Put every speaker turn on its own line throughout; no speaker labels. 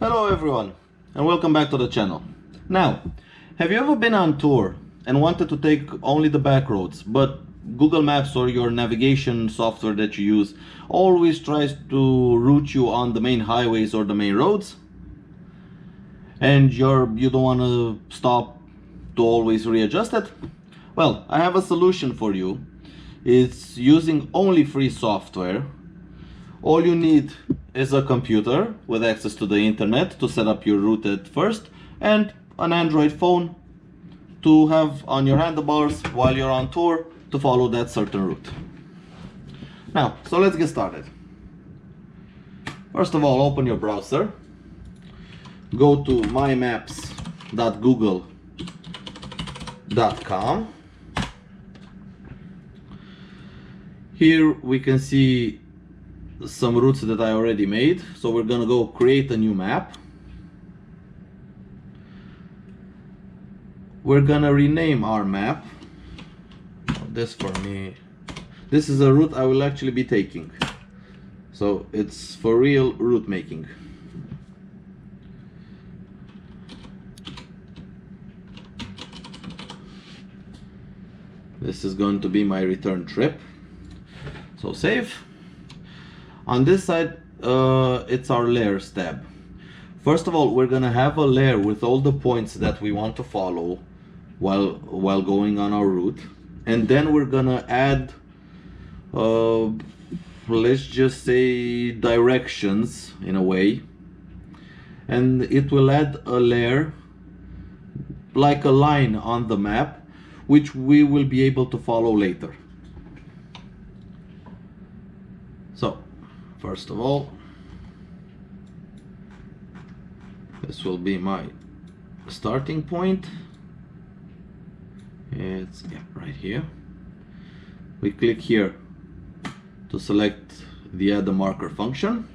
Hello everyone, and welcome back to the channel. Now, have you ever been on tour and wanted to take only the back roads, but Google Maps or your navigation software that you use always tries to route you on the main highways or the main roads, and you don't want to stop to always readjust it? Well, I have a solution for you. It's using only free software. All you need is a computer with access to the internet to set up your route at first, and an Android phone to have on your handlebars while you're on tour to follow that certain route. Now, so let's get started. First of all, open your browser, go to mymaps.google.com. Here we can see some routes that I already made, so we're gonna go create a new map. We're gonna rename our map. This for me, this is a route I will actually be taking, so it's for real route making. This is going to be my return trip, so save. On this side, it's our layers tab. First of all, we're gonna have a layer with all the points that we want to follow while going on our route, and then we're gonna add, let's just say, directions in a way, and it will add a layer like a line on the map, which we will be able to follow later. So, first of all, this will be my starting point. It's right here. We click here to select the add a marker function.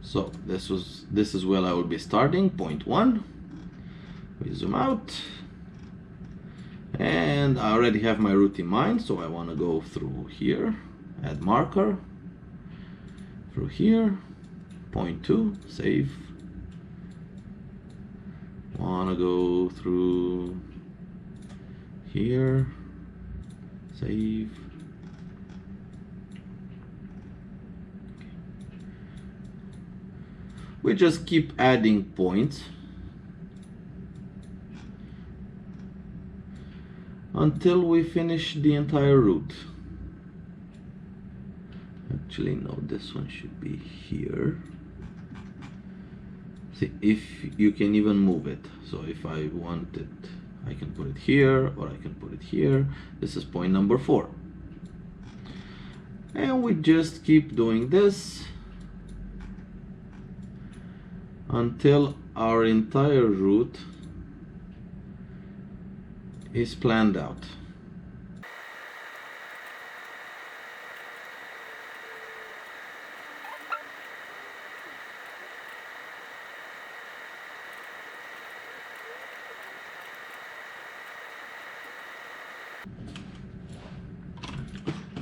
So this is where I will be starting, point 1. We zoom out, and I already have my route in mind, so I want to go through here, add marker. Through here, point 2, save. Wanna go through here, save. We just keep adding points until we finish the entire route. Actually, no, this one should be here. See, if you can even move it. So if I want it, I can put it here, or I can put it here. This is point number 4. And we just keep doing this until our entire route is planned out.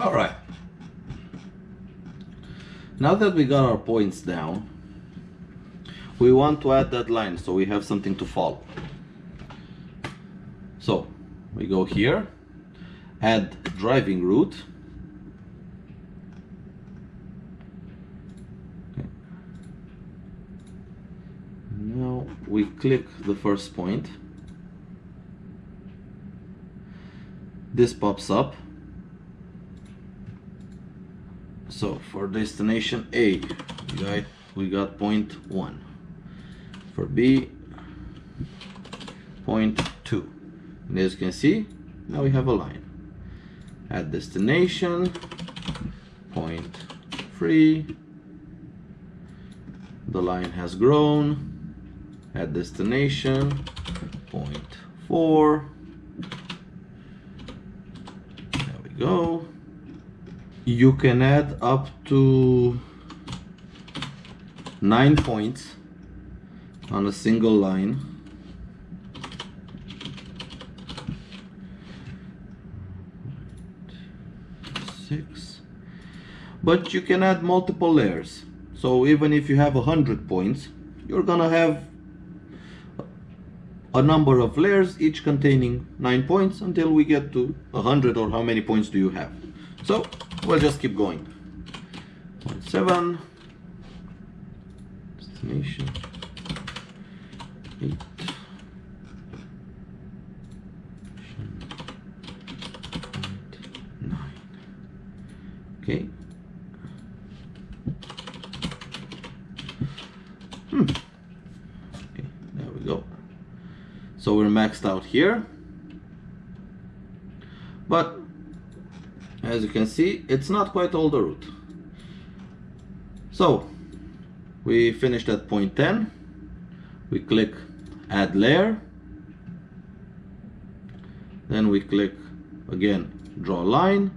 All right. Now that we got our points down, we want to add that line so we have something to follow. So we go here, add driving route. Okay. Now we click the first point. This pops up. So for destination A, we got point 1. For B, point 2. And as you can see, now we have a line. At destination, point 3. The line has grown. At destination, point 4. There we go. You can add up to 9 points on a single line. Six. But you can add multiple layers. So even if you have 100 points, you're gonna have a number of layers, each containing 9 points, until we get to 100, or how many points do you have. So we'll just keep going. 0.7, destination, 8, okay. Okay, there we go. So we're maxed out here, but as you can see, it's not quite all the route. So we finished at point 10. We click add layer, then we click again draw line,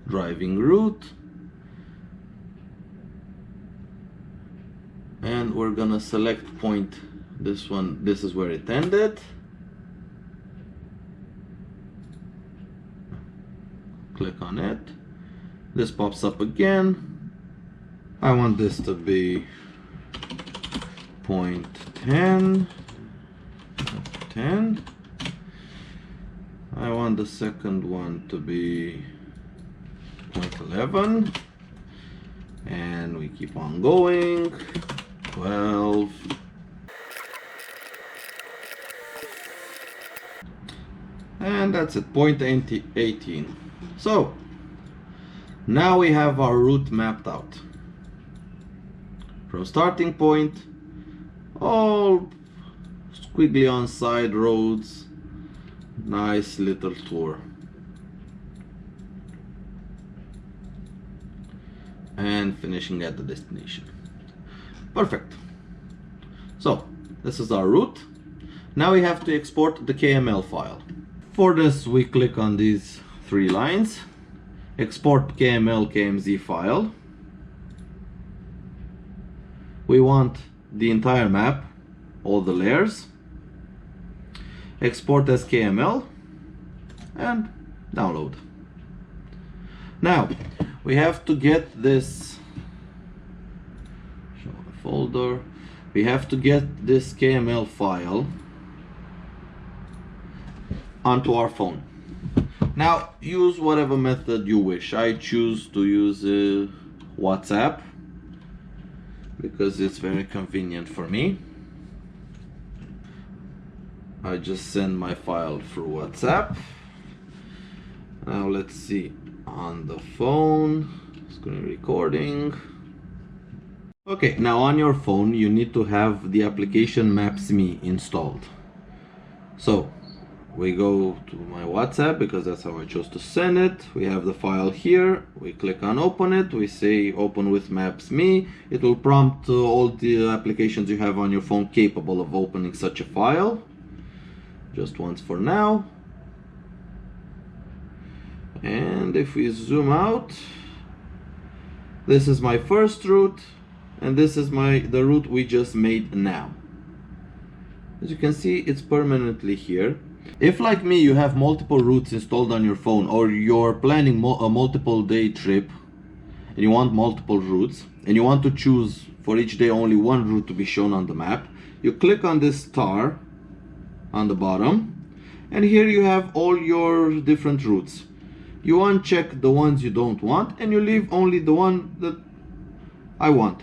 driving route, and we're gonna select point, this one, this is where it ended. Click on it, this pops up again. I want this to be point 10. I want the second one to be point 11, and we keep on going. 12, and that's it, point 18. So now we have our route mapped out from starting point, all squiggly on side roads, nice little tour, and finishing at the destination. Perfect. So this is our route. Now we have to export the KML file. For this, we click on these 3 lines, export KML KMZ file. We want the entire map, all the layers, export as KML, and download. Now we have to get this, show the folder, we have to get this KML file onto our phone. Now use whatever method you wish. I choose to use WhatsApp because it's very convenient for me. I just send my file through WhatsApp. Now let's see, on the phone, screen recording. Okay, now on your phone you need to have the application Maps.me installed. So we go to my WhatsApp because that's how I chose to send it. We have the file here. We click on open it. We say open with Maps.me. It will prompt all the applications you have on your phone capable of opening such a file. Just once for now. And if we zoom out, this is my first route, and this is the route we just made now. As you can see, it's permanently here. If, like me, you have multiple routes installed on your phone, or you're planning a multiple day trip and you want multiple routes and you want to choose for each day only one route to be shown on the map, you click on this star on the bottom, and here you have all your different routes. You uncheck the ones you don't want and you leave only the one that I want.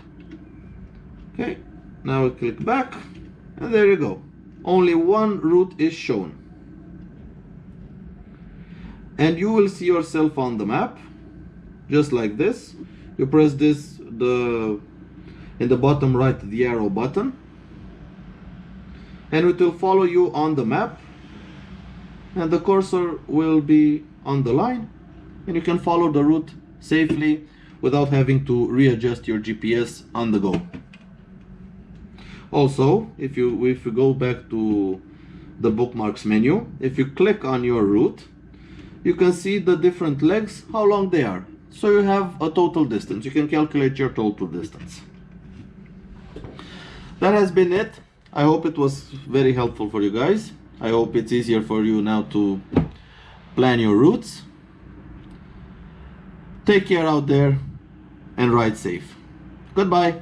Okay, now we click back, and there you go. Only one route is shown. And you will see yourself on the map, just like this. You press this, in the bottom right, the arrow button, and it will follow you on the map, and the cursor will be on the line, and you can follow the route safely without having to readjust your GPS on the go. Also, if you go back to the bookmarks menu, if you click on your route, you can see the different legs, how long they are. So you have a total distance. You can calculate your total distance. That has been it. I hope it was very helpful for you guys. I hope it's easier for you now to plan your routes. Take care out there and ride safe. Goodbye.